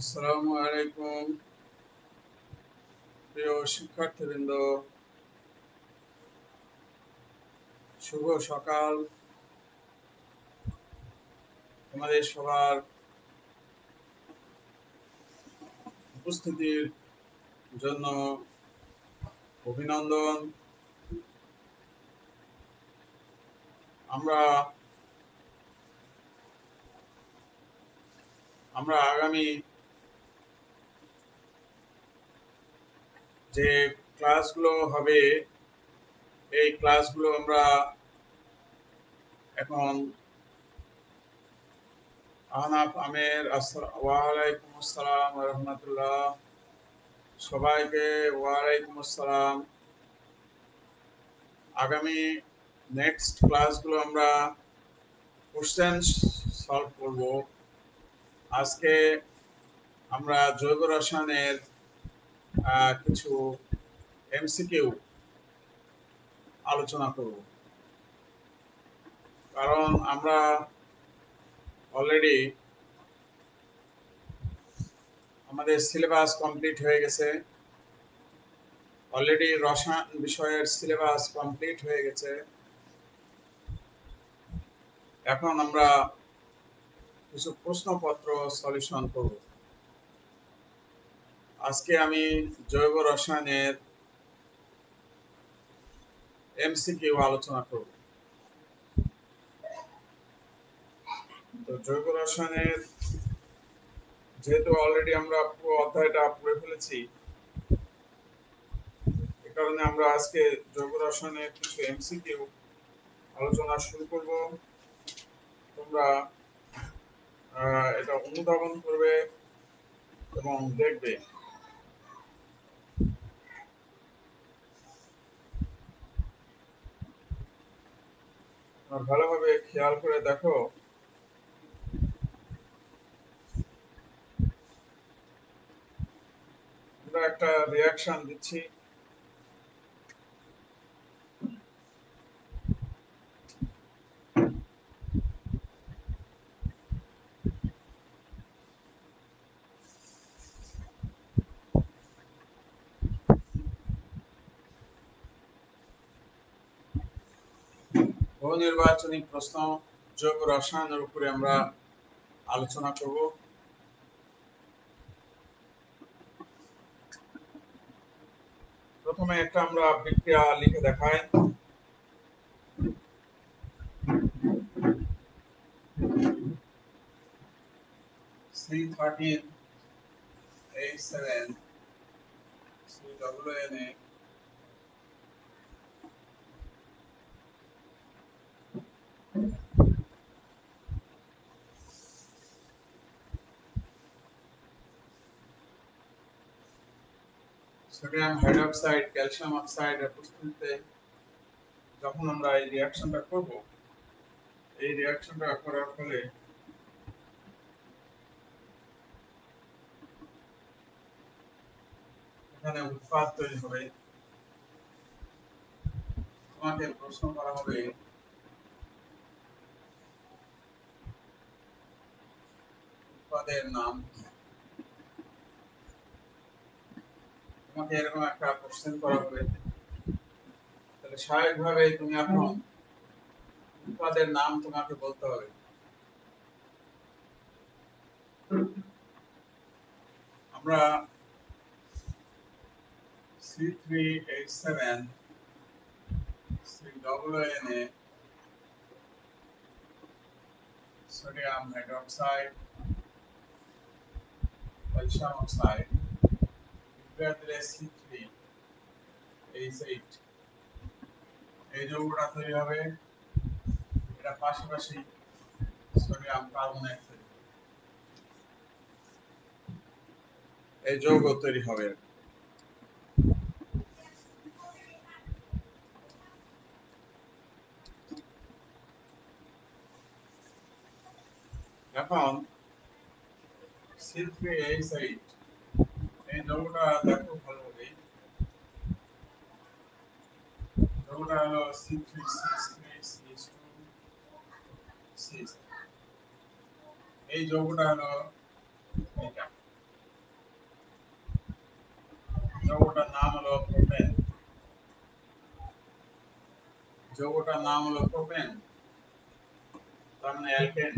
আসসালামু আলাইকুম প্রিয় শিক্ষার্থীবৃন্দ, শুভ সকাল। তোমাদের সবার উপস্থিতির জন্য অভিনন্দন। আমরা আগামী যে ক্লাসগুলো হবে, এই ক্লাসগুলো আমরা এখন আহনাফ আমের ওয়ালাইকুম আসসালাম রহমতুল্লাহ, সবাইকে ওয়ালাইকুম আসসালাম। আগামী নেক্সট ক্লাসগুলো আমরা কোশ্চেন সলভ করব। আজকে আমরা জৈব রসায়নের কিছু এমসিকিউ আলোচনা করব, কারণ আমরা অলরেডি আমাদের সিলেবাস কমপ্লিট হয়ে গেছে। অলরেডি রসায়ন বিষয়ের সিলেবাস কমপ্লিট হয়ে গেছে। এখন আমরা কিছু প্রশ্নপত্র সলিউশন করব। আজকে আমি জৈব রসায়নের এমসিকিউ আলোচনা করব। তো জৈব রসায়নের যেহেতু অলরেডি আমরা পুরো অধ্যায়টা পড়ে ফেলেছি, এ কারণে আমরা আজকে জৈব রসায়নের কিছু এমসিকিউ আলোচনা শুরু করব। তোমরা এটা অনুধাবন করবে এবং দেখবে। ভালোভাবে খেয়াল করে দেখো। আমরা একটা রিয়াকশন দিচ্ছি। বহু নির্বাচনী প্রশ্ন জৈব রসায়নের উপরে আমরা আলোচনা করব। প্রথমে একটা আমরা বিক্রিয়া লিখে দেখাই। C13H7 CWNA sodium hydroxide calcium অক্সাইডের উপস্থিতিতে যখন আমরা এই রিঅ্যাকশনটা করব, এই রিঅ্যাকশনটা করার ফলে এখানে উৎপাদ তৈরি হবে। তোমাকে প্রশ্ন করা হবে উৎপাদের নাম কি? তোমাকে এরকম একটা কোশ্চেন করা হবে, তাহলে স্বাভাবিকভাবে তুমি এখন উৎপাদের নাম তোমাকে বলতে হবে। আমরা C3H7 CWNA sodium hydroxide calcium oxide দিলে C3H8 এই যৌগটা তৈরি হবে। এটা পাশাপাশি সোডিয়াম কার্বনেট তৈরি হবে, এই যৌগ তৈরি হবে। এখন C3H8 এই যৌগটা দেখো ভালোভাবে। যৌগটা হলো C3C3CH2 এই যৌগটা হলো এটা। যৌগটার নাম হলো প্রোপেন। যৌগটার নাম হলো প্রোপেন, তার মানে অ্যালকেন।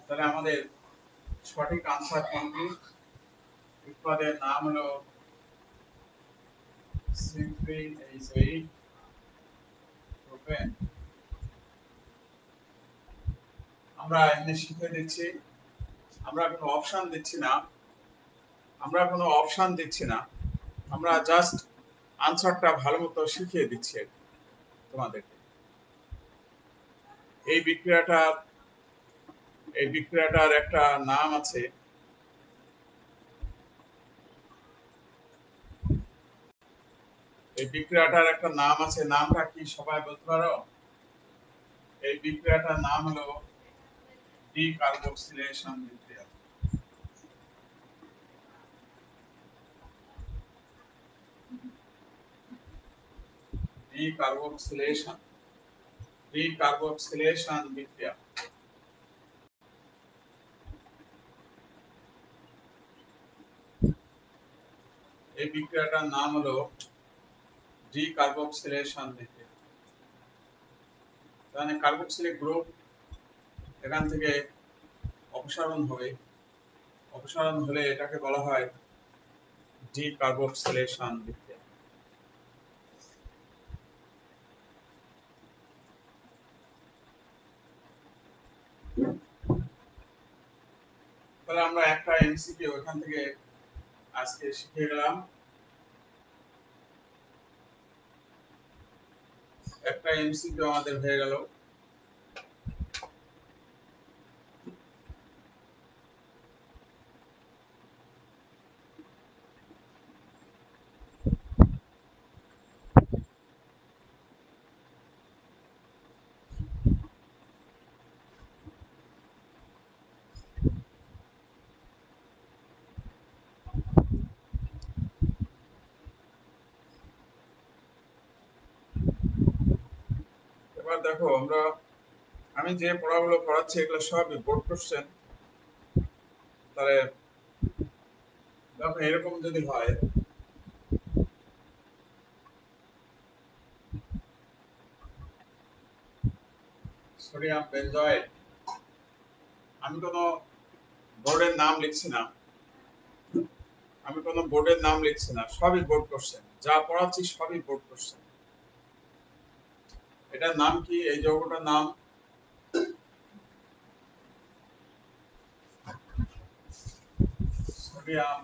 তাহলে আমাদের সঠিক আনসার কোনটি? উৎপাদের নাম হলো C3H8 প্রোপেন। আমরা এখানে শিখে দিচ্ছি, আমরা কোনো অপশন দিচ্ছি না, আমরা জাস্ট আনসারটা ভালো মতো শিখিয়ে দিচ্ছি তোমাদেরকে। এই বিক্রিয়াটার একটা নাম আছে। এই বিক্রিয়াটার একটা নাম আছে, নামটা কি সবাই বলতে পারো? এই বিক্রিয়াটার নাম হলো ডিকার্বক্সিলেশন বিক্রিয়া। ডিকার্বক্সিলেশন বিক্রিয়া। এই বিক্রিয়াটার নাম হলো ডিকার্বক্সিলেশন বিক্রিয়া। মানে কার্বক্সিলিক গ্রুপ এখান থেকে অপসারণ হবে, অপসারণ হলে এটাকে বলা হয় ডিকার্বক্সিলেশন বিক্রিয়া। তাহলে আমরা একটা এমসিকিউ এখান থেকে আজকে শিখে গেলাম। একটা এমসিকিউ আমাদের হয়ে গেল। এবার দেখো, আমি যে পড়াগুলো পড়াচ্ছি এগুলো সবই বোর্ড কোশ্চেন। তাহলে দেখো, এরকম যদি হয়, সোডিয়াম বেনজয়েড, আমি কোনো বোর্ডের নাম লিখছি না, সবই বোর্ড কোশ্চেন। যা পড়াচ্ছি সবই বোর্ড কোশ্চেন। এটার নাম কি? এই যৌগটার নাম সোডিয়াম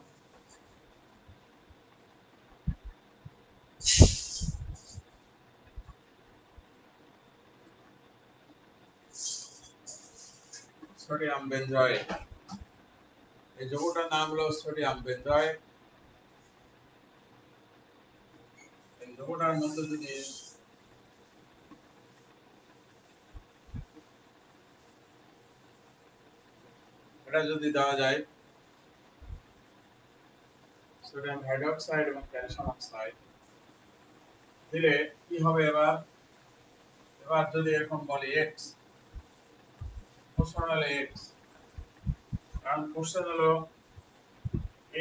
সোডিয়াম বেনজয়েড। এই যৌগটার নাম হলো সোডিয়াম বেনজয়েড। এই যৌগটার মধ্যে যদি এটা যদি দেওয়া যায় সোডিয়াম হাইড্রোক্সাইড এবং ক্যালসিয়াম অক্সাইড দিলে কি হবে? এবার এবার যদি এরকম বলি এক্স, কোশ্চেন হলো এক্স, কারণ কোশ্চেন হলো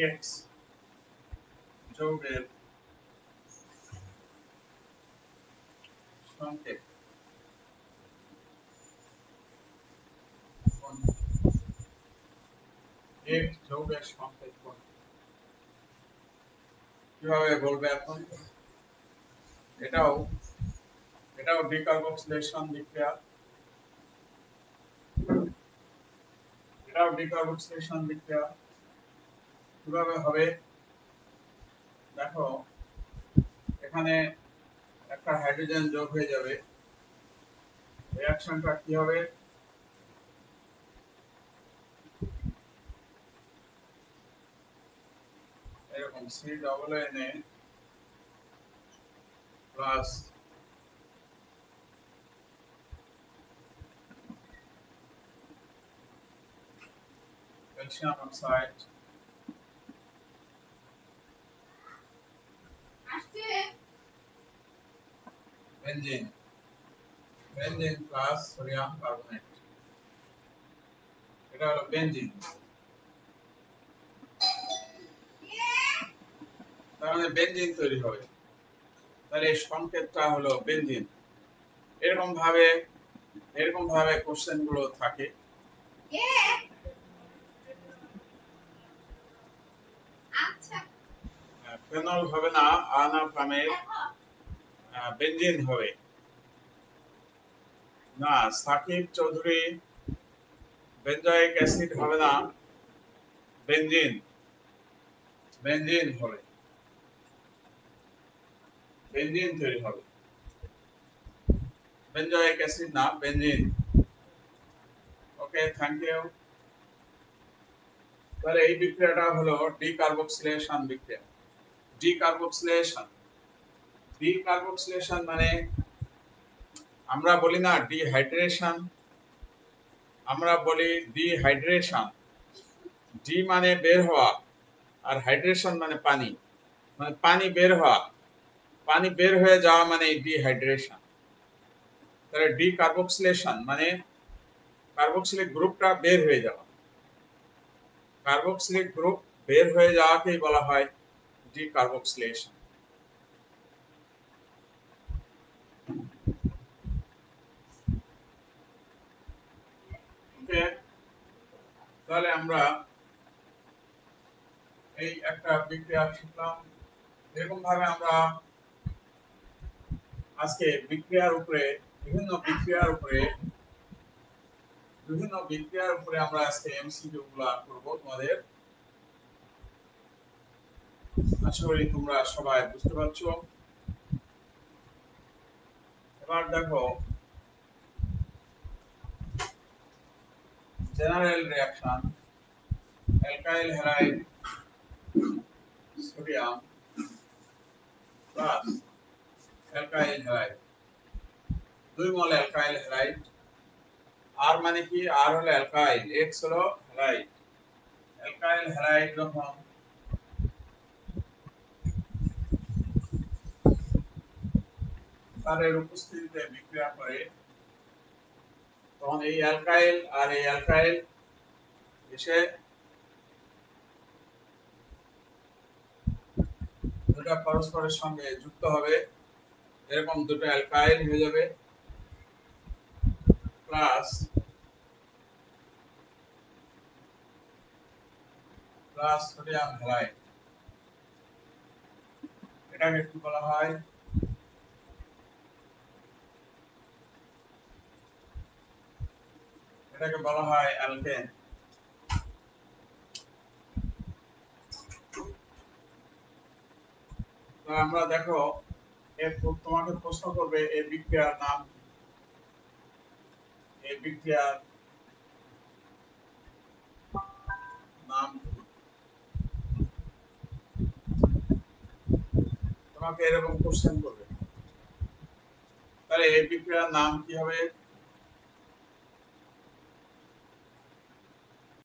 এক্স যৌগের সংকেত এক্স যৌগের সংকেত কোন? কিভাবে বলবে এখন? এটাও এটাও ডিকার্বক্সিলেশন বিক্রিয়া, এটাও ডিকার্বক্সিলেশন বিক্রিয়া। কিভাবে হবে দেখো, এখানে একটা হাইড্রোজেন যোগ হয়ে যাবে, রিঅ্যাকশনটা কি হবে? এরকম C double N A plus calcium oxide benzene, benzene plus sodium carbonate, এটা হলো বেনজিন। মানে বেনজিন তৈরি হবে। তাহলে এই সংকেতটা হলো বেনজিন। এরকম ভাবে কোশ্চেন গুলো থাকে। ফেনল হবে না, আনাফামের বেনজিন হবে না। সাকিব চৌধুরী বেনজয়েক অ্যাসিড হবে না, বেনজিন বেনজিন হবে, বেনজিন তৈরি হবে, বেনজয়েক অ্যাসিড না, বেনজিন। Okay, thank you. তাহলে এই বিক্রিয়াটা হলো ডিকার্বক্সিলেশন বিক্রিয়া। ডিকার্বক্সিলেশন, ডিকার্বক্সিলেশন মানে আমরা বলি না ডিহাইড্রেশন, আমরা বলি ডিহাইড্রেশন। ডি মানে বের হওয়া, আর হাইড্রেশন মানে পানি, মানে পানি বের হওয়া, পানি বের হয়ে যাওয়া মানে ডিহাইড্রেশন। তাহলে ডিকার্বক্সিলেশন মানে কার্বক্সিলিক গ্রুপটা বের হয়ে যাওয়া, কার্বক্সিলিক গ্রুপ বের হয়ে যাওয়াকেই বলা হয় ডিকার্বক্সিলেশন। ওকে, তাহলে আমরা এই একটা বিক্রিয়া শিখলাম। এরকম ভাবে আমরা আজকে বিক্রিয়ার উপরে, বিভিন্ন বিক্রিয়ার উপরে আমরা আজকে এমসিকিউ গুলা করব তোমাদের। আশা করি তোমরা সবাই বুঝতে পারছো। এবার দেখো general reaction, alkyl halide sodium plus alkyl halide, 2 মোল অ্যালকাইল হ্যালাইড। আর মানে কি? আর হলো অ্যালকাইল, এক্স হলো হ্যালাইড। অ্যালকাইল হ্যালাইড যখন তাদের উপস্থিতিতে বিক্রিয়া করে, তখন এই অ্যালকাইল আর এই অ্যালকাইল এসে দুটা পরস্পরের সঙ্গে যুক্ত হবে, এরকম দুটো অ্যালকাইল হয়ে যাবে, প্লাস সোডিয়াম হ্যালাইড। এটাকে কি বলা হয়? এটাকে বলা হয় অ্যালকেন। তো আমরা দেখো, তোমাকে প্রশ্ন করবে এই বিক্রিয়ার নাম, এই বিক্রিয়ার নাম তোমাকে এরকম কোশ্চেন করবে। তাহলে এই বিক্রিয়ার নাম কি হবে?